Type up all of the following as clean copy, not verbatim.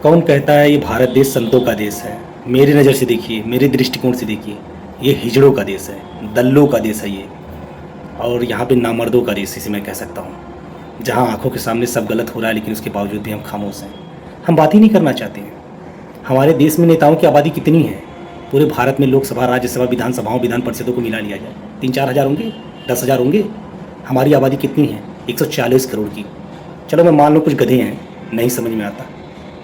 कौन कहता है ये भारत देश संतों का देश है? मेरी नज़र से देखिए, मेरे दृष्टिकोण से देखिए, ये हिजड़ों का देश है, दल्लों का देश है ये। और यहाँ पे नामर्दों का देश इसे मैं कह सकता हूँ, जहाँ आंखों के सामने सब गलत हो रहा है लेकिन उसके बावजूद भी हम खामोश हैं। हम बात ही नहीं करना चाहते हैं। हमारे देश में नेताओं की आबादी कितनी है? पूरे भारत में लोकसभा, राज्यसभा, विधानसभाओं, विधान परिषदों को मिला लिया जाए 3-4 हज़ार होंगे, 10 हज़ार होंगे। हमारी आबादी कितनी है? 140 करोड़ की। चलो मैं मान लो कुछ गधे हैं, नहीं समझ में आता।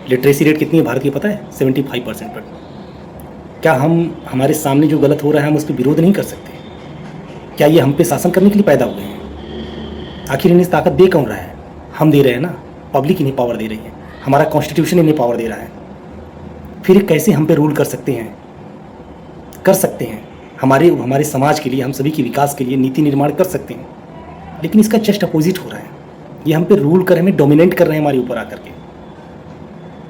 लिटरेसी रेट कितनी है भारत की पता है? 75% पर। क्या हम, हमारे सामने जो गलत हो रहा है हम उस पर विरोध नहीं कर सकते? क्या ये हम पे शासन करने के लिए पैदा हुए हैं? आखिर इन्हें ताकत दे कौन रहा है? हम दे रहे हैं ना, पब्लिक इन्हें पावर दे रही है, हमारा कॉन्स्टिट्यूशन इन्हें पावर दे रहा है। फिर कैसे हम पे रूल कर सकते हैं? कर सकते हैं, हमारे समाज के लिए, हम सभी के विकास के लिए नीति निर्माण कर सकते हैं, लेकिन इसका जस्ट अपोजिट हो रहा है। ये हम पे रूल कर, हमें डोमिनेट कर रहे हैं हमारे ऊपर आकर के।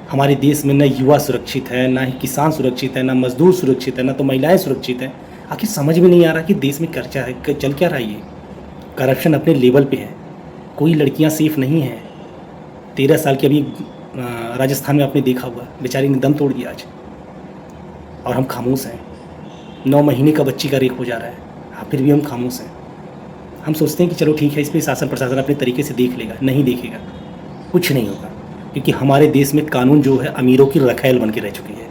हमारे देश में न युवा सुरक्षित है, ना ही किसान सुरक्षित है, ना मजदूर सुरक्षित है, ना तो महिलाएं सुरक्षित हैं। आखिर समझ में नहीं आ रहा कि देश में कर क्या है, चल क्या रहा है। ये करप्शन अपने लेवल पे है, कोई लड़कियां सेफ नहीं हैं। 13 साल की अभी राजस्थान में आपने देखा हुआ, बेचारी ने दम तोड़ दिया आज, और हम खामोश हैं। 9 महीने का बच्ची का रेप हो जा रहा है, फिर भी हम खामोश हैं। हम सोचते हैं कि चलो ठीक है, इस पर शासन प्रशासन अपने तरीके से देख लेगा। नहीं देखेगा, कुछ नहीं होगा, क्योंकि हमारे देश में कानून जो है अमीरों की रखैल बन के रह चुकी है।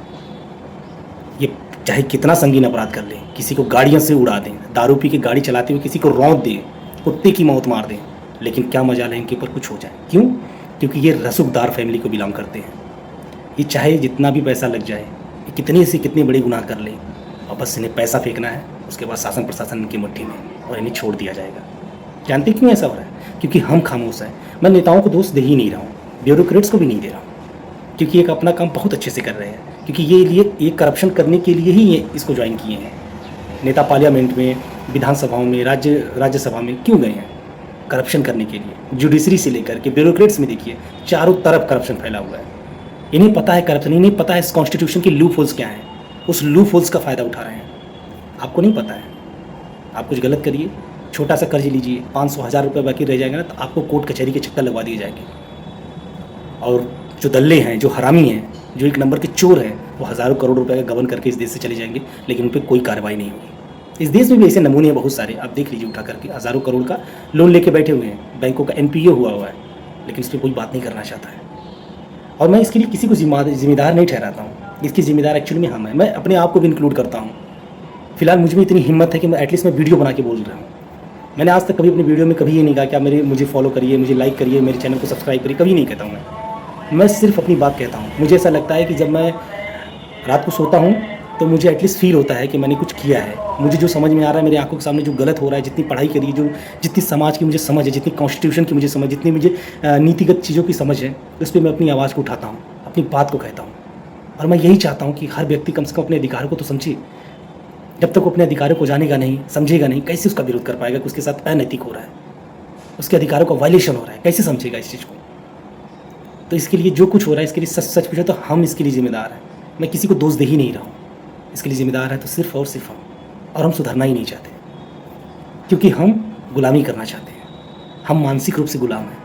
ये चाहे कितना संगीन अपराध कर लें, किसी को गाड़ियों से उड़ा दें, दारू पी के गाड़ी चलाते हुए किसी को रौंद दें, कुत्ते की मौत मार दें, लेकिन क्या मजा लें इनके ऊपर कुछ हो जाए। क्यों? क्योंकि ये रसूखदार फैमिली को बिलोंग करते हैं। ये चाहे जितना भी पैसा लग जाए, ये कितने से कितने बड़े गुनाह कर लें, और बस इन्हें पैसा फेंकना है, उसके बाद शासन प्रशासन इनकी मुट्ठी में, और इन्हें छोड़ दिया जाएगा। जानते क्यों ऐसा हो रहा है? क्योंकि हम खामोश हैं। मैं नेताओं को दोष दे ही नहीं रहा हूँ, ब्यूरोक्रेट्स को भी नहीं दे रहा हूँ, क्योंकि एक अपना काम बहुत अच्छे से कर रहे हैं। क्योंकि ये करप्शन करने के लिए ही ये इसको ज्वाइन किए हैं। नेता पार्लियामेंट में, विधानसभाओं में, राज्यसभा में क्यों गए हैं? करप्शन करने के लिए। जुडिशरी से लेकर के ब्यूरोक्रेट्स में देखिए, चारों तरफ करप्शन फैला हुआ है। इन्हें पता है करप्शन, इन्हें पता है इस कॉन्स्टिट्यूशन की लूप होल्स क्या हैं, उस लूप होल्स का फ़ायदा उठा रहे हैं। आपको नहीं पता है, आप कुछ गलत करिए, छोटा सा कर्ज लीजिए, 500-1000 रुपये बाकी रह जाएगा ना, तो आपको कोर्ट कचहरी के चक्कर लगवा दिए जाएंगे। और जो दल्ले हैं, जो हरामी हैं, जो एक नंबर के चोर हैं, वो हज़ारों करोड़ रुपए का गबन करके इस देश से चले जाएंगे, लेकिन उन पर कोई कार्रवाई नहीं होगी। इस देश में भी ऐसे नमूने हैं बहुत सारे, आप देख लीजिए, उठा करके हज़ारों करोड़ का लोन लेके बैठे हुए हैं, बैंकों का NPA हुआ है, लेकिन उस पर कोई बात नहीं करना चाहता है। और मैं इसके लिए किसी को जिम्मेदार नहीं ठहराता हूँ, इसकी जिम्मेदार एक्चुअली में हम हैं। मैं अपने आप को भी इंक्लूड करता हूँ। फिलहाल मुझ में इतनी हिम्मत है कि मैं एटलीस्ट मैं वीडियो बना के बोल रहा हूँ। मैंने आज तक कभी अपनी वीडियो में कभी ये नहीं कहा कि आप मुझे फॉलो करिए, मुझे लाइक करिए, मेरे चैनल को सब्सक्राइब करिए, कभी नहीं कहता हूँ मैं सिर्फ अपनी बात कहता हूँ। मुझे ऐसा लगता है कि जब मैं रात को सोता हूँ तो मुझे एटलीस्ट फील होता है कि मैंने कुछ किया है। मुझे जो समझ में आ रहा है, मेरी आंखों के सामने जो गलत हो रहा है, जितनी पढ़ाई करी, जो जितनी समाज की मुझे समझ है, जितनी कॉन्स्टिट्यूशन की मुझे समझ, जितनी मुझे नीतिगत चीज़ों की समझ है, उस पर मैं अपनी आवाज़ को उठाता हूँ, अपनी बात को कहता हूँ। और मैं यही चाहता हूँ कि हर व्यक्ति कम से कम अपने अधिकारों को तो समझे। जब तक वो अपने अधिकारों को जानेगा नहीं, समझेगा नहीं, कैसे उसका विरोध कर पाएगा कि उसके साथ अनैतिक हो रहा है, उसके अधिकारों का वायलेशन हो रहा है, कैसे समझेगा इस चीज़ को? तो इसके लिए जो कुछ हो रहा है, इसके लिए सच पूछो तो हम इसके लिए जिम्मेदार हैं। मैं किसी को दोष दे ही नहीं रहा हूँ, इसके लिए जिम्मेदार है तो सिर्फ और सिर्फ हम, और हम सुधरना ही नहीं चाहते, क्योंकि हम गुलामी करना चाहते हैं। हम मानसिक रूप से गुलाम हैं।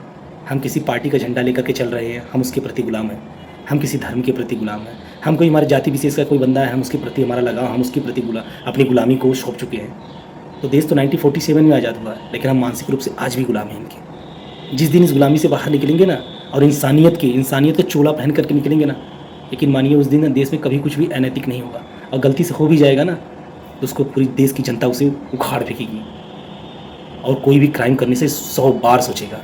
हम किसी पार्टी का झंडा लेकर के चल रहे हैं, हम उसके प्रति गुलाम हैं। हम किसी धर्म के प्रति गुलाम हैं। हम कोई हमारे जाति विशेष का कोई बंदा है, हम उसके प्रति हमारा लगाव, हम उसके प्रति अपनी गुलामी को सौंप चुके हैं। तो देश तो 1947 में आज़ाद हुआ, लेकिन हम मानसिक रूप से आज भी गुलाम हैं इनके। जिस दिन इस गुलामी से बाहर निकलेंगे ना, और इंसानियत का चोला पहन करके निकलेंगे ना, लेकिन मानिए उस दिन देश में कभी कुछ भी अनैतिक नहीं होगा। और गलती से हो भी जाएगा ना, तो उसको पूरी देश की जनता उसे उखाड़ फेंकेगी, और कोई भी क्राइम करने से 100 बार सोचेगा।